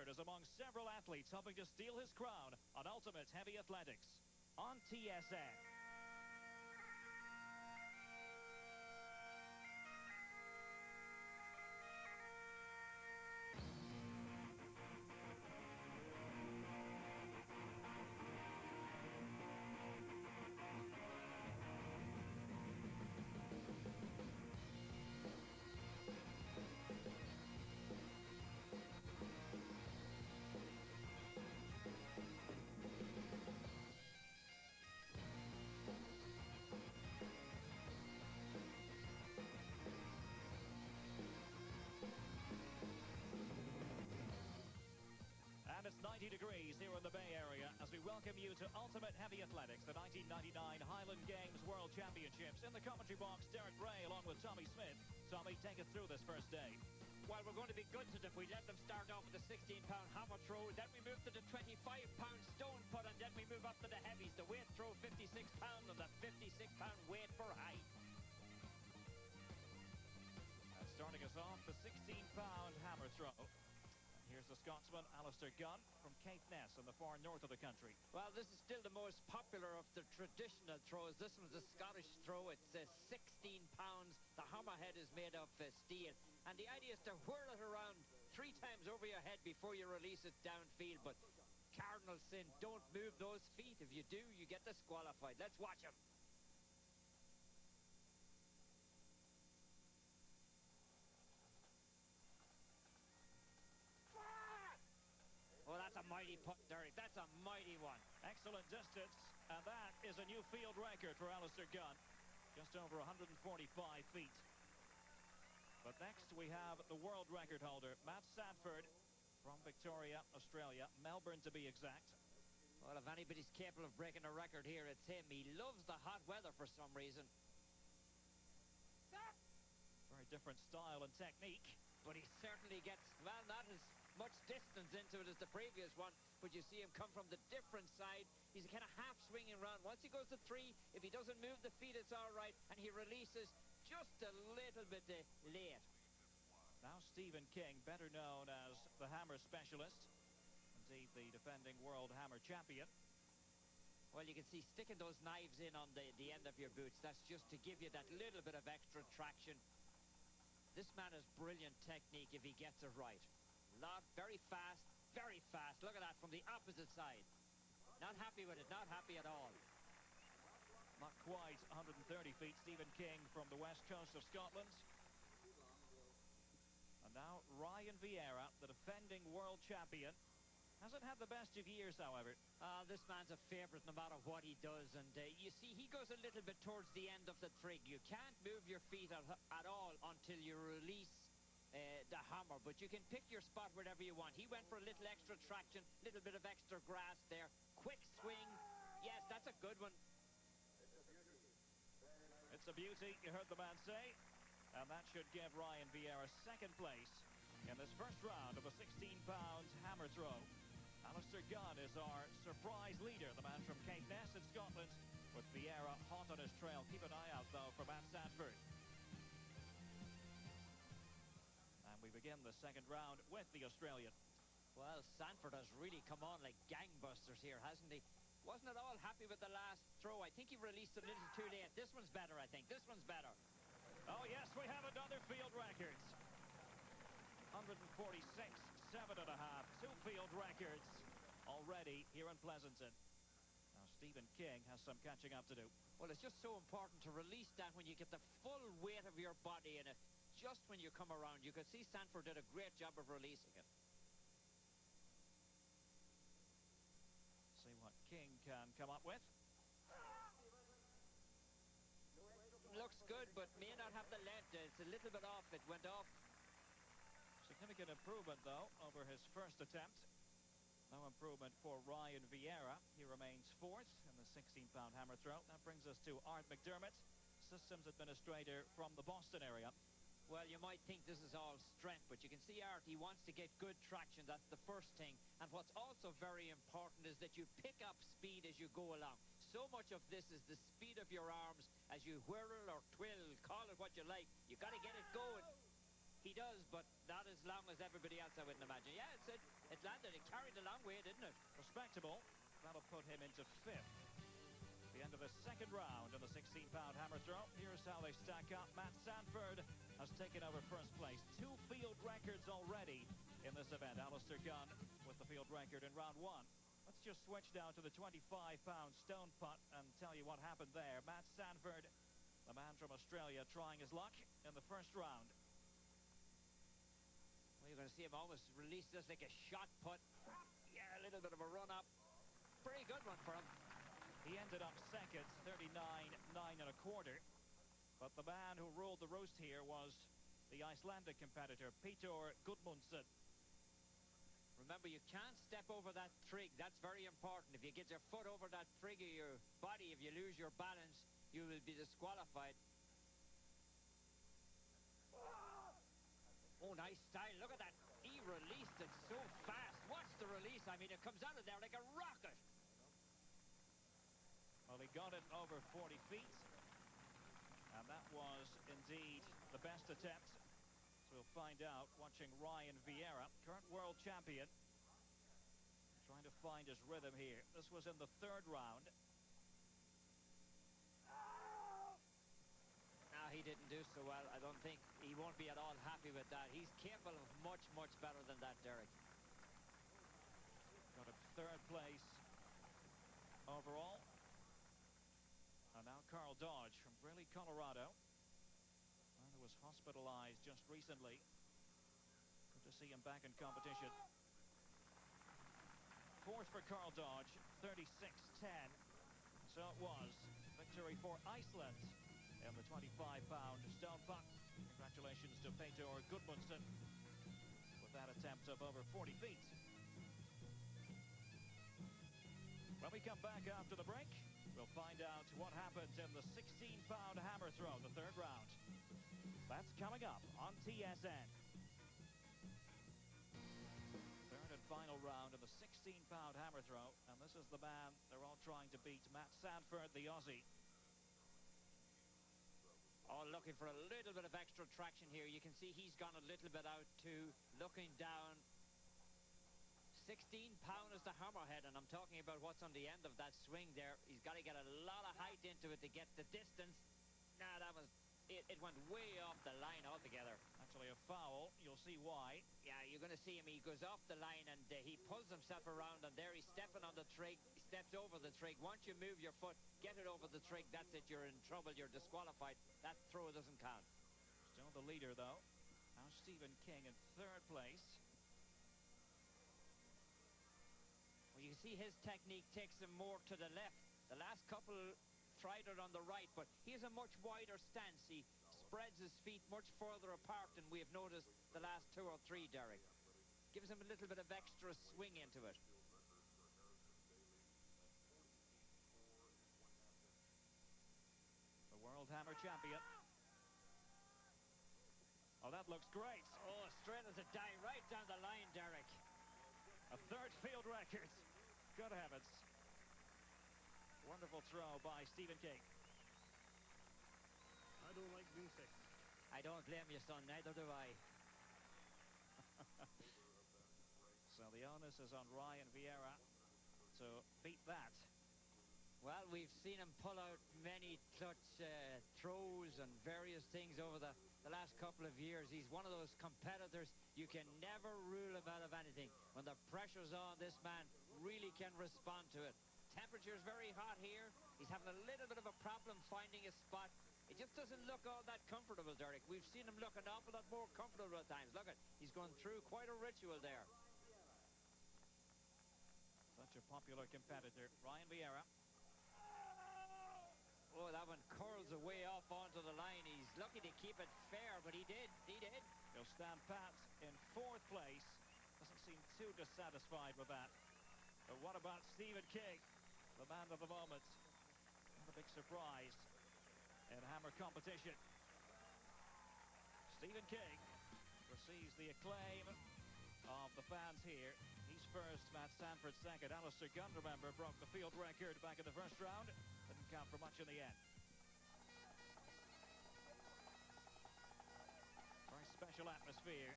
Sandford is among several athletes hoping to steal his crown on Ultimate Heavy Athletics on TSN. And it's 90 degrees here in the Bay Area as we welcome you to Ultimate Heavy Athletics, the 1999 Highland Games World Championships. In the commentary box, Derek Bray along with Tommy Smith. Tommy, take us through this first day. Well, we're going to be good to them. We let them start off with the 16-pound hammer throw, then we move to the 25-pound stone put, and then we move up to the heavies. The weight throw, 56 pound, and the 56-pound weight for height. And starting us off, the 16-pound hammer throw. Here's the Scotsman, Alistair Gunn, from Caithness in the far north of the country. Well, this is still the most popular of the traditional throws. This one's a Scottish throw. It's 16 pounds. The hammerhead is made of steel. And the idea is to whirl it around 3 times over your head before you release it downfield. But cardinal sin, don't move those feet. If you do, you get disqualified. Let's watch him. Oh, that's a mighty putt, Derek. That's a mighty one. Excellent distance, and that is a new field record for Alistair Gunn. Just over 145 feet. But next we have the world record holder, Matt Sandford, from Victoria, Australia, Melbourne to be exact. Well, if anybody's capable of breaking a record here, it's him. He loves the hot weather for some reason. Very different style and technique. But he certainly gets, well, not as much distance into it as the previous one, but you see him come from the different side. He's kind of half swinging around. Once he goes to 3, if he doesn't move the feet, it's all right, and he releases just a little bit late. Now Stephen King, better known as the hammer specialist, indeed the defending world hammer champion. Well, you can see sticking those knives in on the end of your boots. That's just to give you that little bit of extra traction. This man has brilliant technique if he gets it right. Very fast, very fast. Look at that from the opposite side. Not happy with it, not happy at all. Not quite 130 feet. Stephen King from the west coast of Scotland. And now Ryan Vierra, the defending world champion. Hasn't had the best of years, however. This man's a favourite no matter what he does. And you see, he goes a little bit towards the end of the trig. You can't move your feet at all until you release the hammer. But you can pick your spot wherever you want. He went for a little extra traction, little bit of extra grass there. Quick swing. Yes, that's a good one. It's a beauty, you heard the man say. And that should give Ryan Vierra second place in this first round of a 16-pound hammer throw. Alistair Gunn is our surprise leader, the man from Caithness in Scotland, with Vierra hot on his trail. Keep an eye out, though, for Matt Sandford. And we begin the second round with the Australian. Well, Sandford has really come on like gangbusters here, hasn't he? Wasn't at all happy with the last throw. I think he released a little too late. This one's better, I think. This one's better. Oh, yes, we have another field record. 146, 7.5, 2 field records already here in Pleasanton. Now, Stephen King has some catching up to do. Well, it's just so important to release that when you get the full weight of your body in it, just when you come around. You could see Sandford did a great job of releasing it. See what King can come up with. Looks good, but may not have the length. It's a little bit off. It went off. Significant improvement, though, over his first attempt. No improvement for Ryan Vierra. He remains 4th in the 16-pound hammer throw. That brings us to Art McDermitt, systems administrator from the Boston area. Well, you might think this is all strength, but you can see Art, he wants to get good traction. That's the first thing. And what's also very important is that you pick up speed as you go along. So much of this is the speed of your arms as you whirl or twill, call it what you like. You got to get it going. He does, but not as long as everybody else, I wouldn't imagine. Yeah, it Icelandic. It carried a long way, didn't it? Respectable. That'll put him into 5th. The end of the second round in the 16-pound hammer throw. Here's how they stack up. Matt Sandford has taken over first place. 2 field records already in this event. Alistair Gunn with the field record in round 1. Let's just switch now to the 25-pound stone putt and tell you what happened there. Matt Sandford, the man from Australia, trying his luck in the first round. Well, you're going to see him almost release this like a shot put. Yeah, a little bit of a run-up. Pretty good one for him. He ended up second, 39.9 1/4. But the man who ruled the roost here was the Icelandic competitor, Petur Gudmundsson. Remember, you can't step over that trig. That's very important. If you get your foot over that trig of your body, if you lose your balance, you will be disqualified. Oh, nice style. Look at that. He released it so fast. Watch the release. I mean, it comes out of there like a rocket. Well, he got it over 40 feet. And that was indeed the best attempt. So we'll find out watching Ryan Vierra, current world champion, trying to find his rhythm here. This was in the 3rd round. No, he didn't do so well. I don't think he won't be at all happy with that. He's capable of much, much better than that, Derek. Got a 3rd place overall. And now Karl Dodge from Greeley, Colorado. Who was hospitalized just recently. Good to see him back in competition. 4th for Karl Dodge, 36.10. So it was victory for Iceland in the 25-pound stone putt. Congratulations to Petur Gudmundsson with that attempt of over 40 feet. When we come back after the break, we'll find out what happened in the 16-pound hammer throw, the 3rd round. That's coming up on TSN. 3rd and final round of the 16-pound hammer throw. And this is the man they're all trying to beat, Matt Sandford, the Aussie. Oh, looking for a little bit of extra traction here. You can see he's gone a little bit out too, looking down. 16-pound is the hammerhead, and I'm talking about what's on the end of that swing there. He's got to get a lot of height into it to get the distance. Nah, that was... It went way off the line altogether. Actually a foul. You'll see why. Yeah, you're going to see him. He goes off the line and he pulls himself around, and there he's stepping on the trig. He steps over the trig. Once you move your foot, get it over the trig, that's it. You're in trouble. You're disqualified. That throw doesn't count. Still the leader, though. Now Stephen King in 3rd place. Well, you can see his technique takes him more to the left. The last couple tried it on the right, but he has a much wider stance. He spreads his feet much further apart than we have noticed the last 2 or 3, Derek. Gives him a little bit of extra swing into it. The world hammer champion. Oh, that looks great. Oh, straight as a die, right down the line, Derek. A 3rd field record. Good heavens. Wonderful throw by Stephen King. I don't like being sick. I don't blame you, son. Neither do I. So the onus is on Ryan Vierra to beat that. Well, we've seen him pull out many clutch throws and various things over the last couple of years. He's one of those competitors you can never rule him out of anything. When the pressure's on, this man really can respond to it. Temperature's very hot here. He's having a little bit of a problem finding a spot. It just doesn't look all that comfortable, Derek. We've seen him look an awful lot more comfortable at times. Look at, he's going through quite a ritual there. Such a popular competitor, Ryan Vierra. Oh, that one curls away off onto the line. He's lucky to keep it fair, but he did. He did. He'll stand pat in 4th place. Doesn't seem too dissatisfied with that. But what about Stephen King, the man of the moment? Not a big surprise in hammer competition. Stephen King receives the acclaim of the fans here. He's first, Matt Sandford second. Alistair Gunn, remember, broke the field record back in the 1st round. Didn't count for much in the end. Very special atmosphere